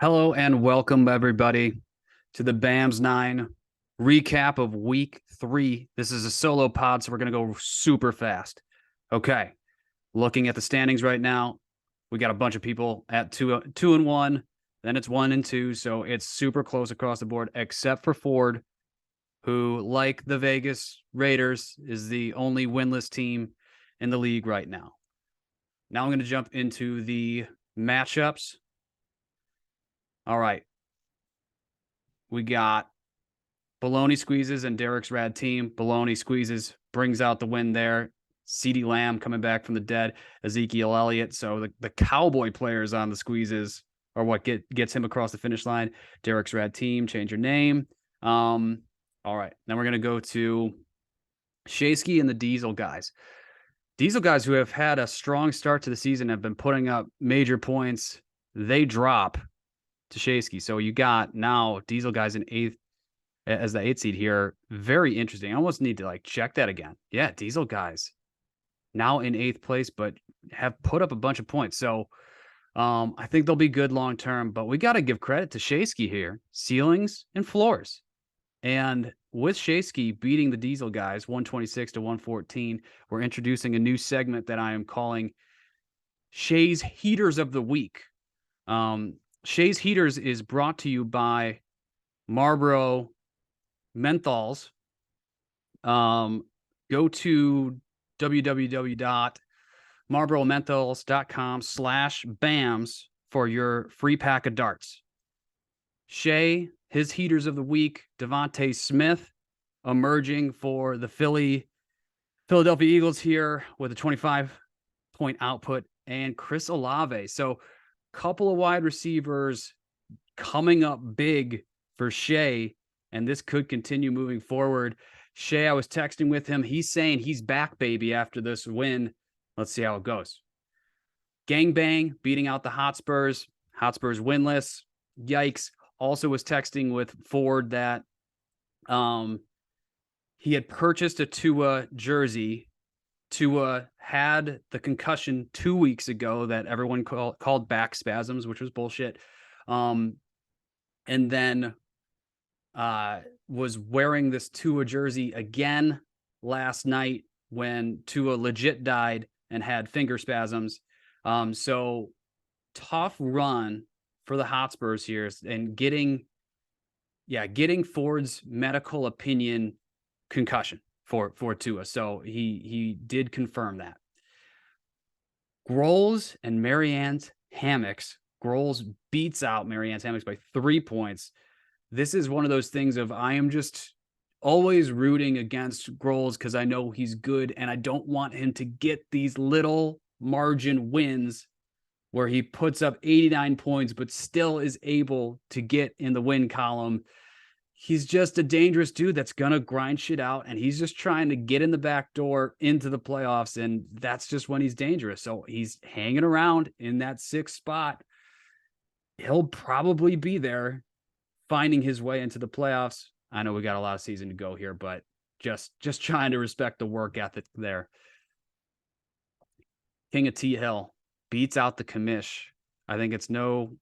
Hello and welcome everybody to the BAMS 9 recap of week 3. This is a solo pod, so we're going to go super fast. Okay. Looking at the standings right now, we got a bunch of people at 2-1, then it's 1-2, so it's super close across the board except for Ford, who, like the Vegas Raiders, is the only winless team in the league right now. Now I'm going to jump into the matchups. All right. We got Baloney squeezes and Derek's rad team. Baloney squeezes, brings out the win there. CeeDee Lamb coming back from the dead. Ezekiel Elliott. So the Cowboy players on the squeezes are what gets him across the finish line. Derek's rad team, change your name. All right. Then we're going to go to Shaysky and the Diesel guys. Diesel guys who have had a strong start to the season have been putting up major points. They drop to Shaysky. So you got now Diesel guys in eighth as the 8 seed here. Very interesting. I almost need to check that again. Yeah, Diesel guys now in 8th place, but have put up a bunch of points. So I think they'll be good long term, but we got to give credit to Shaysky here. Ceilings and floors. And with Shaysky beating the Diesel guys 126 to 114, we're introducing a new segment that I am calling Shay's Heaters of the Week. Shay's Heaters is brought to you by Marlboro Menthols. Go to www.marlboromenthols.com/BAMS for your free pack of darts. Shay, his heaters of the week, Devontae Smith emerging for the Philadelphia Eagles here with a 25-point output, and Chris Olave. So couple of wide receivers coming up big for Shay, and this could continue moving forward. Shay, I was texting with him. He's saying he's back, baby, after this win. Let's see how it goes. Gangbang beating out the Hotspurs. Hotspurs winless. Yikes. Also was texting with Ford that he had purchased a Tua jersey. Tua had the concussion 2 weeks ago that everyone called back spasms, which was bullshit. And then was wearing this Tua jersey again last night when Tua legit died and had finger spasms. So tough run for the Hotspurs here, and getting Ford's medical opinion concussion for Tua. So he did confirm that. Groles and Marianne's Hammocks. Groles beats out Marianne's Hammocks by 3 points. This is one of those things of I am just always rooting against Groles because I know he's good and I don't want him to get these little margin wins where he puts up 89 points but still is able to get in the win column. He's just a dangerous dude that's going to grind shit out, and he's just trying to get in the back door into the playoffs, and that's just when he's dangerous. So he's hanging around in that 6th spot. He'll probably be there finding his way into the playoffs. I know we got a lot of season to go here, but just trying to respect the work ethic there. King of T Hill beats out the commish. I think it's no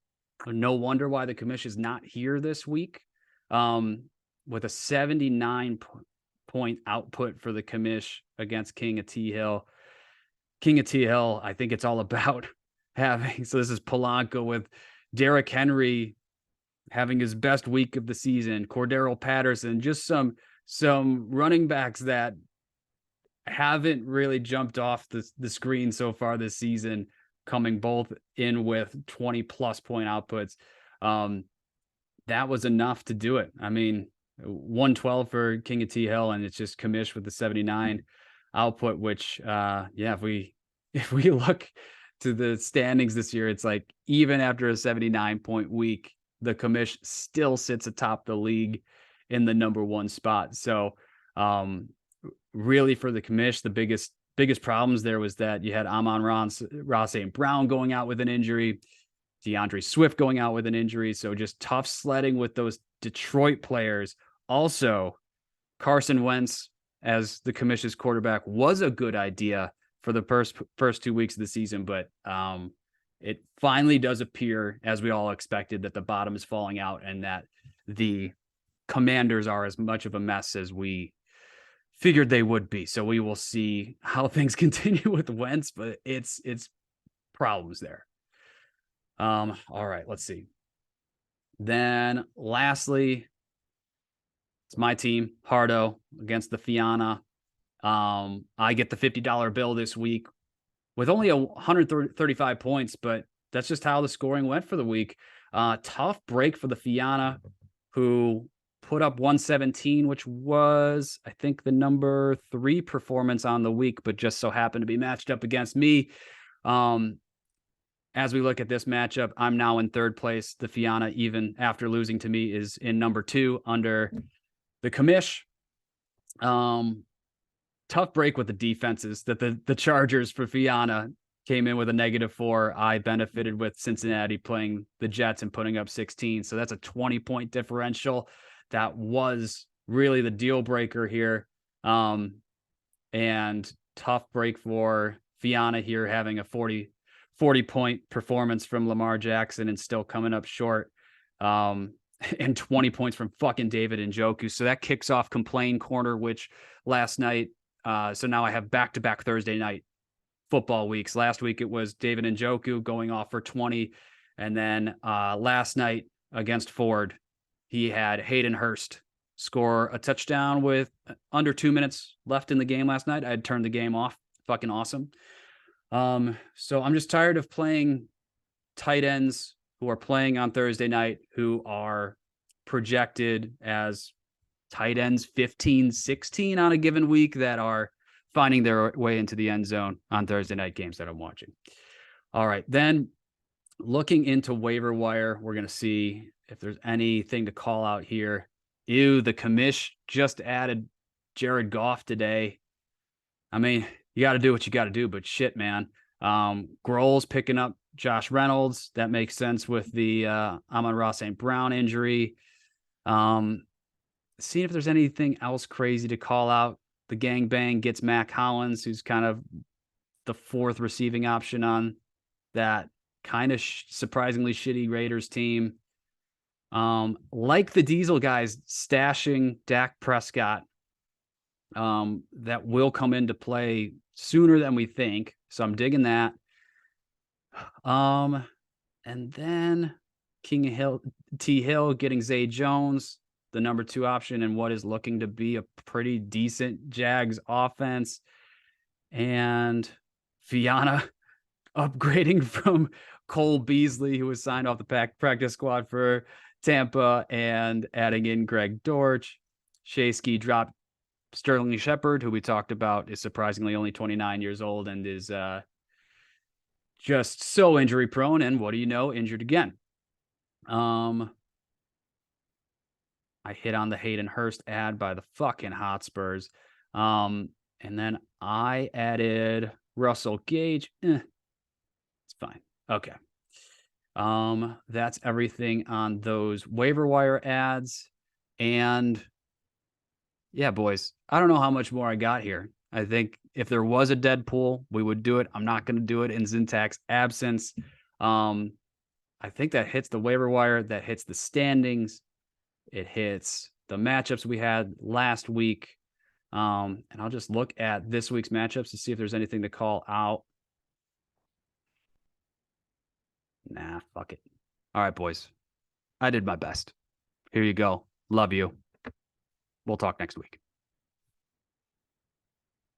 wonder why the commish is not here this week. With a 79-point output for the commish against King of T Hill. King of T Hill, I think it's all about having, so this is Polanco with Derrick Henry having his best week of the season, Cordero Patterson, just some running backs that haven't really jumped off the screen so far this season, coming both in with 20+ point outputs. That was enough to do it. I mean, 112 for King of T Hill, and it's just commish with the 79 output, which if we look to the standings this year, it's like even after a 79-point week, the commish still sits atop the league in the number 1 spot. So really for the commish, the biggest problems there was that you had Amon-Ra St. Brown going out with an injury, DeAndre Swift going out with an injury. So just tough sledding with those Detroit players. Also, Carson Wentz as the commish's quarterback was a good idea for the first 2 weeks of the season, but it finally does appear, as we all expected, that the bottom is falling out and that the Commanders are as much of a mess as we figured they would be. So we will see how things continue with Wentz, but it's problems there. All right, let's see. Then lastly, it's my team, Hardo, against the Fianna. I get the $50 bill this week with only 135 points, but that's just how the scoring went for the week. Tough break for the Fianna, who put up 117, which was, I think, the number 3 performance on the week, but just so happened to be matched up against me. As we look at this matchup, I'm now in 3rd place. The Fianna, even after losing to me, is in number 2 under the commish. Tough break with the defenses that the Chargers for Fianna came in with a -4. I benefited with Cincinnati playing the Jets and putting up 16. So that's a 20-point differential. That was really the deal breaker here. And tough break for Fianna here, having a 40-point performance from Lamar Jackson and still coming up short. And 20 points from fucking David Njoku. So that kicks off Complain Corner, which last night, so now I have back-to-back Thursday night football weeks. Last week it was David Njoku going off for 20. And then last night against Ford, he had Hayden Hurst score a touchdown with under 2 minutes left in the game last night. I had turned the game off. Fucking awesome. So I'm just tired of playing tight ends who are playing on Thursday night, who are projected as tight ends 15, 16 on a given week, that are finding their way into the end zone on Thursday night games that I'm watching. All right. Then looking into waiver wire, we're going to see if there's anything to call out here. Ew, the commish just added Jared Goff today. I mean, you got to do what you got to do, but shit, man. Grohl's picking up Josh Reynolds. That makes sense with the Amon-Ra St. Brown injury. Seeing if there's anything else crazy to call out. The gangbang gets Mac Hollins, who's kind of the 4th receiving option on that kind of surprisingly shitty Raiders team. Like the Diesel guys stashing Dak Prescott, that will come into play sooner than we think. So I'm digging that. And then T. Hill getting Zay Jones, the number 2 option, and what is looking to be a pretty decent Jags offense. And Fianna upgrading from Cole Beasley, who was signed off the practice squad for Tampa, and adding in Greg Dortch. Shaysky dropped Sterling Shepard, who we talked about is surprisingly only 29 years old and is just so injury prone. And what do you know? Injured again. I hit on the Hayden Hurst ad by the fucking Hotspurs. And then I added Russell Gage. It's fine. Okay. That's everything on those waiver wire ads. And yeah, boys, I don't know how much more I got here. I think if there was a Deadpool, we would do it. I'm not going to do it in Zintax's absence. I think that hits the waiver wire. That hits the standings. It hits the matchups we had last week. And I'll just look at this week's matchups to see if there's anything to call out. Nah, fuck it. All right, boys. I did my best. Here you go. Love you. We'll talk next week.